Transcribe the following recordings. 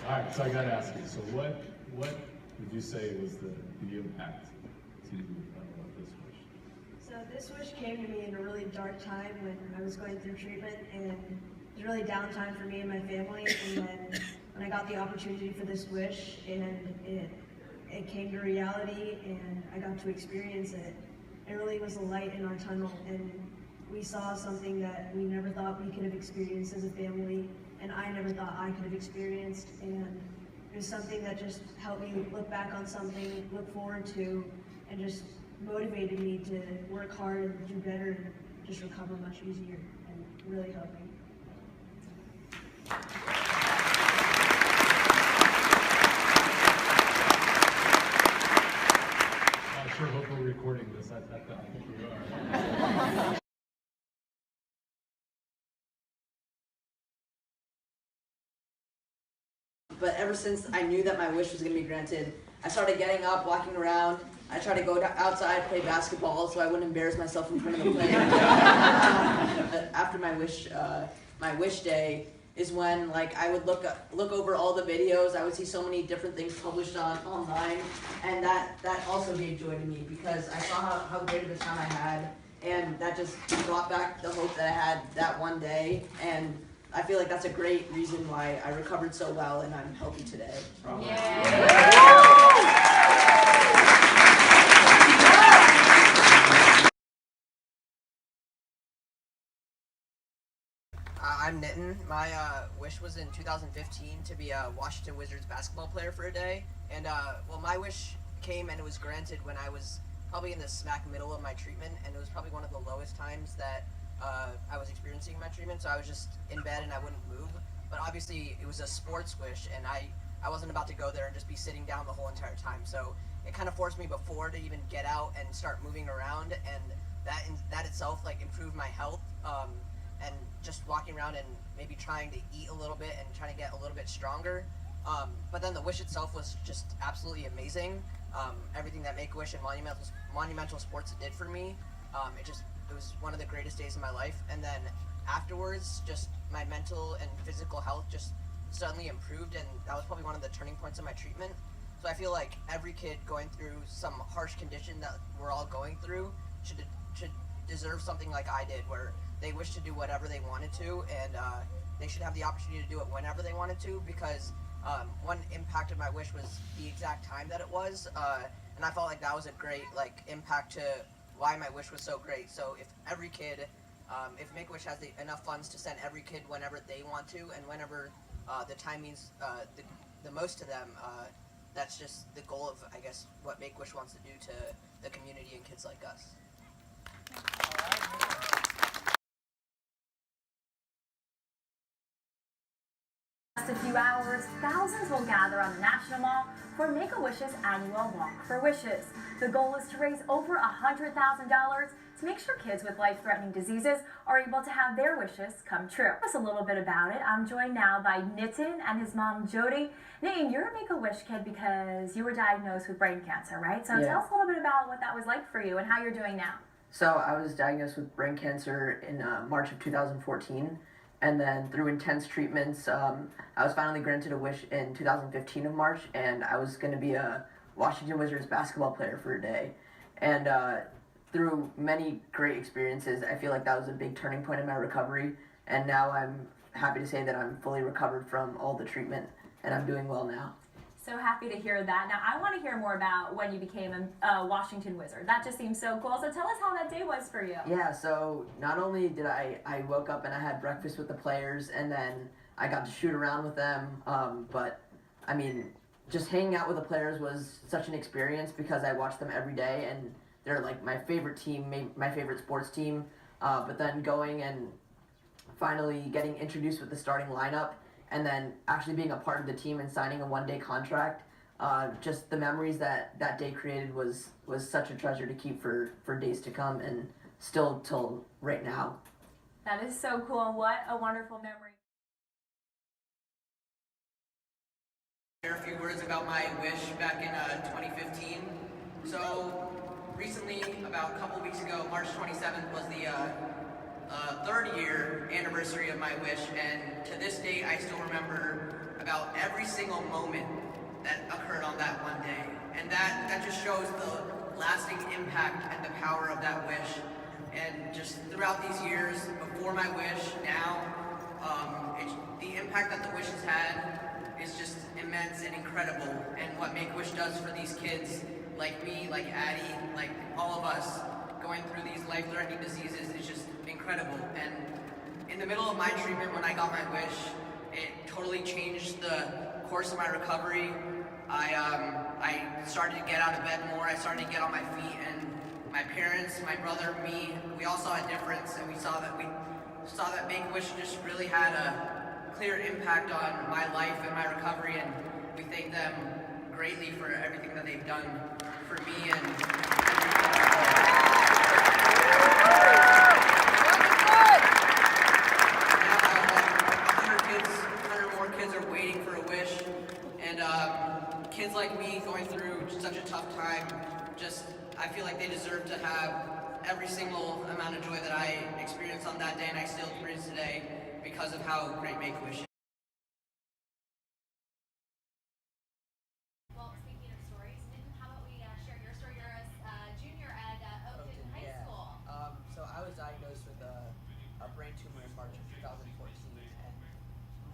All right, so I got to ask you. So what would you say was the impact to this wish? So this wish came to me in a really dark time when I was going through treatment, and it was really down time for me and my family. And then when I got the opportunity for this wish, and it came to reality, and I got to experience it. It really was a light in our tunnel, and we saw something that we never thought we could have experienced as a family, and I never thought I could have experienced. And it was something that just helped me look back on something, look forward to, and just motivated me to work hard and do better and just recover much easier, and really helped me. I sure hope we're recording this. I think we are. But ever since I knew that my wish was going to be granted, I started getting up, walking around. I tried to go outside, play basketball, so I wouldn't embarrass myself in front of the players. After my wish day is when I would look over all the videos. I would see so many different things published online, and that also gave joy to me because I saw how great of a time I had, and that just brought back the hope that I had that one day. And I feel like that's a great reason why I recovered so well and I'm healthy today. I'm Nitin. My wish was in 2015 to be a Washington Wizards basketball player for a day. And my wish came and it was granted when I was probably in the smack middle of my treatment, and it was probably one of the lowest times that I was experiencing my treatment. So I was just in bed and I wouldn't move. But obviously it was a sports wish, and I wasn't about to go there and just be sitting down the whole entire time. So it kind of forced me before to even get out and start moving around, and that itself improved my health. And just walking around and maybe trying to eat a little bit and trying to get a little bit stronger. But then the wish itself was just absolutely amazing. Everything that Make-A-Wish and Monumental Sports did for me, it was one of the greatest days of my life. And then afterwards, just my mental and physical health just suddenly improved, and that was probably one of the turning points of my treatment. So I feel like every kid going through some harsh condition that we're all going through should deserve something like I did, where they wish to do whatever they wanted to, and they should have the opportunity to do it whenever they wanted to, because one impact of my wish was the exact time that it was, and I felt like that was a great impact to why my wish was so great. So if every kid, if Make-A-Wish has enough funds to send every kid whenever they want to, and whenever the time means the most to them, that's just the goal of, I guess, what Make-A-Wish wants to do to the community and kids like us. In just a few hours, thousands will gather on the National Mall for Make-A-Wish's annual Walk for Wishes. The goal is to raise over $100,000 to make sure kids with life-threatening diseases are able to have their wishes come true. Just a little bit about it. I'm joined now by Nitin and his mom, Jody. Nitin, you're a Make-A-Wish kid because you were diagnosed with brain cancer, right? So tell us a little bit about what that was like for you and how you're doing now. So I was diagnosed with brain cancer in March of 2014. And then through intense treatments, I was finally granted a wish in 2015 of March, and I was going to be a Washington Wizards basketball player for a day. And through many great experiences, I feel like that was a big turning point in my recovery. And now I'm happy to say that I'm fully recovered from all the treatment, and I'm doing well now. So happy to hear that. Now, I want to hear more about when you became a Washington Wizard. That just seems so cool. So tell us how that day was for you. Yeah, so not only did I woke up and I had breakfast with the players, and then I got to shoot around with them, but I mean, just hanging out with the players was such an experience because I watched them every day, and they're like my favorite team, my favorite sports team. But then going and finally getting introduced with the starting lineup, and then actually being a part of the team and signing a one-day contract, just the memories that day created was such a treasure to keep for days to come, and still till right now. That is so cool. What a wonderful memory. Share a few words about my wish back in 2015. So recently, about a couple weeks ago, March 27th was the third year anniversary of my wish, and to this date I still remember about every single moment that occurred on that one day. And that just shows the lasting impact and the power of that wish. And just throughout these years, before my wish, now, the impact that the wish has had is just immense and incredible. And what Make-A-Wish does for these kids, like me, like Addie, like all of us, going through these life-threatening diseases is just incredible. And in the middle of my treatment, when I got my wish, it totally changed the course of my recovery. I started to get out of bed more, I started to get on my feet, and my parents, my brother, me, we all saw a difference, and we saw that Make-A-Wish just really had a clear impact on my life and my recovery, and we thank them greatly for everything that they've done for me and kids like me going through such a tough time, I feel like they deserve to have every single amount of joy that I experienced on that day and I still experience today because of how great Make-A-Wish is. Well, speaking of stories, Nitin, how about we share your story? You're a junior at Oakton High School. So I was diagnosed with a brain tumor in March of 2014, and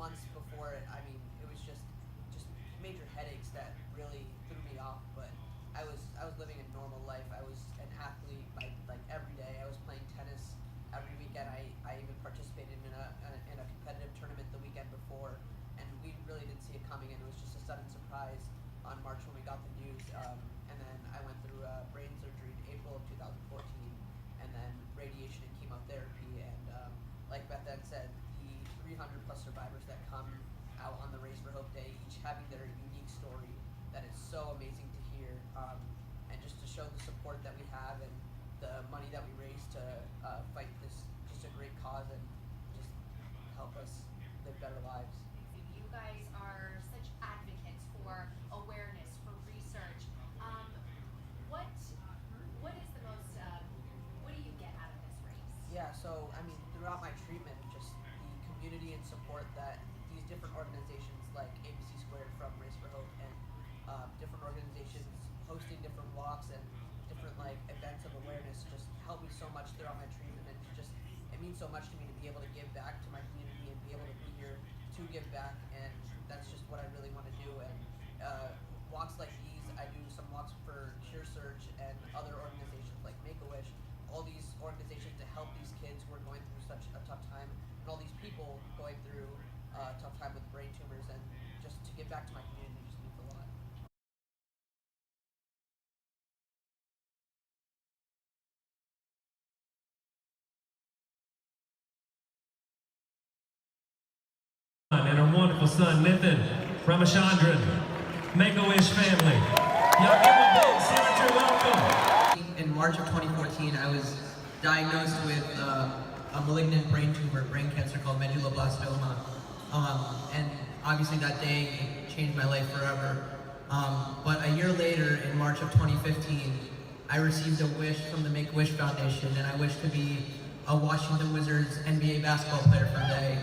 months before it, I mean, it was just major headaches that really threw me off. But I was living a normal life. I was an athlete like every day. I was playing tennis every weekend. I even participated in a competitive tournament the weekend before, and we really didn't see it coming. And it was just a sudden surprise on March when we got the news. And then I went through brain surgery in April of 2014, and then radiation and chemotherapy. And like Beth Ann said, the 300 plus survivors that come out on the Race for Hope Day, each having their unique story that is so amazing to hear, and just to show the support that we have and the money that we raise to fight this just a great cause and just help us live better lives. You guys are such advocates for awareness, for research. What is the most, what do you get out of this race? Yeah, so I mean, throughout my treatment, just the community and support that these different organizations like ABC Squared from Race for Hope and different organizations hosting different walks and different like events of awareness just helped me so much throughout my treatment, and it means so much to me to be able to give back to my community and be able to be here to give back, and that's just what I really want to do. And walks like these, I do some walks for Cure Search and other organizations like Make-A-Wish, all these organizations to help these kids who are going through such a tough time, and all these people going through a tough time with brain tumors, and just to give back to my community just means a lot. And our wonderful son, Nitin Ramachandran, Make-A-Wish family. Y'all give a big signature welcome. In March of 2014, I was diagnosed with a malignant brain tumor, brain cancer called medulloblastoma. And obviously that day changed my life forever. But a year later, in March of 2015, I received a wish from the Make-A-Wish Foundation, and I wished to be a Washington Wizards NBA basketball player for a day.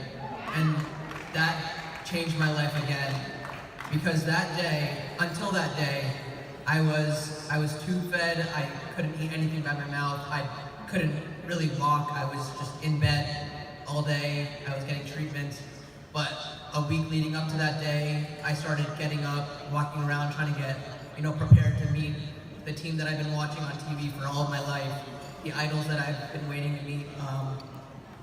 And that changed my life again, because that day, until that day, I was tube fed. I couldn't eat anything by my mouth. I couldn't really walk. I was just in bed all day. I was getting treatment. But a week leading up to that day, I started getting up, walking around, trying to get, prepared to meet the team that I've been watching on TV for all of my life, the idols that I've been waiting to meet.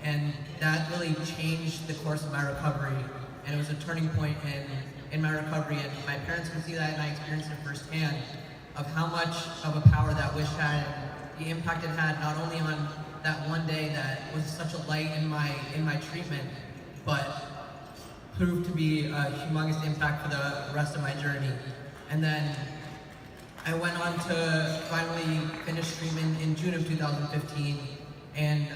And that really changed the course of my recovery, and it was a turning point in my recovery, and my parents could see that, and I experienced it firsthand of how much of a power that wish had, and the impact it had not only on that one day that was such a light in my treatment, but proved to be a humongous impact for the rest of my journey. And then I went on to finally finish treatment in June of 2015. And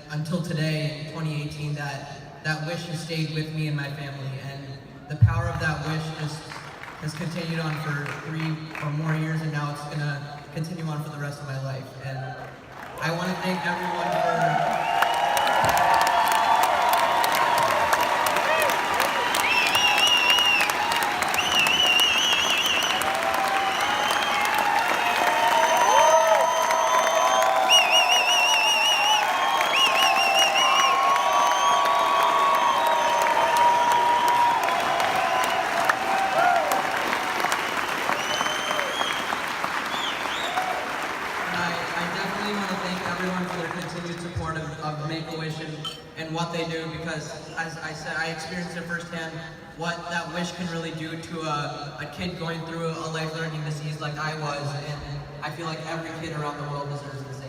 until today, in 2018, that wish has stayed with me and my family, and the power of that wish has continued on for 3 or more years, and now it's gonna continue on for the rest of my life. And I want to thank everyone for what they do, because as I said, I experienced it firsthand what that wish can really do to a kid going through a life-threatening disease like I was, and I feel like every kid around the world deserves this.